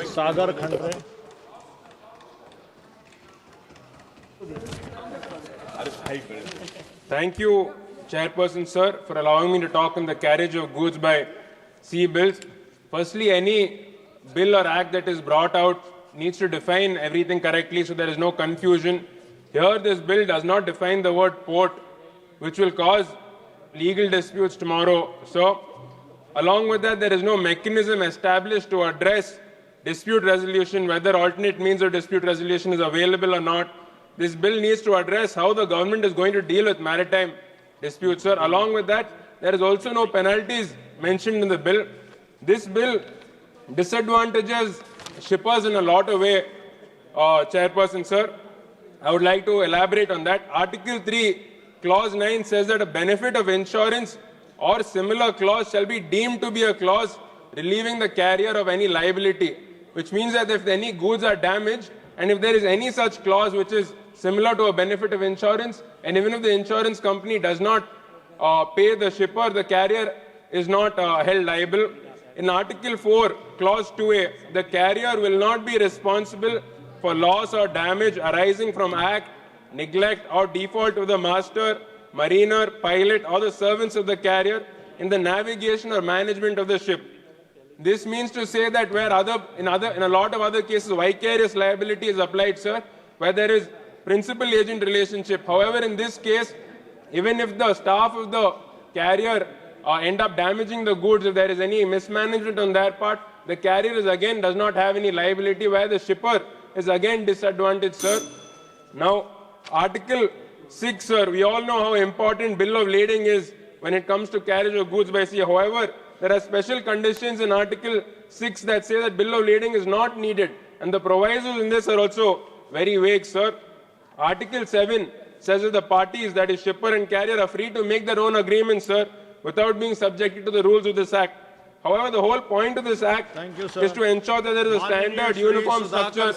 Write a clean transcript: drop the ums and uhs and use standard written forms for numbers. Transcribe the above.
Sagar Khandre. Thank you, Chairperson Sir, for allowing me to talk on the carriage of goods by sea bills. Firstly, any bill or act that is brought out needs to define everything correctly so there is no confusion. Here, this bill does not define the word port, which will cause legal disputes tomorrow. So, along with that, there is no mechanism established to address dispute resolution, whether alternate means of dispute resolution is available or not. This bill needs to address how the government is going to deal with maritime disputes, sir. Along with that, there is also no penalties mentioned in the bill. This bill disadvantages shippers in a lot of ways, Chairperson, sir. I would like to elaborate on that. Article 3, Clause 9 says that a benefit of insurance or similar clause shall be deemed to be a clause relieving the carrier of any liability, which means that if any goods are damaged and if there is any such clause which is similar to a benefit of insurance, and even if the insurance company does not pay the shipper, the carrier is not held liable. In Article 4, Clause 2A, the carrier will not be responsible for loss or damage arising from act, neglect or default of the master, mariner, pilot or the servants of the carrier in the navigation or management of the ship. This means to say that where in a lot of other cases vicarious liability is applied, sir, where there is principal-agent relationship. However, in this case, even if the staff of the carrier end up damaging the goods, if there is any mismanagement on their part, the carrier is again does not have any liability, where the shipper is again disadvantaged, sir. Now, Article 6, sir, we all know how important bill of lading is when it comes to carriage of goods by sea. However, there are special conditions in Article 6 that say that bill of lading is not needed, and the provisos in this are also very vague, sir. Article 7 says that the parties, that is shipper and carrier, are free to make their own agreements, sir, without being subjected to the rules of this Act. However, the whole point of this Act is to ensure that there is a standard, uniform structure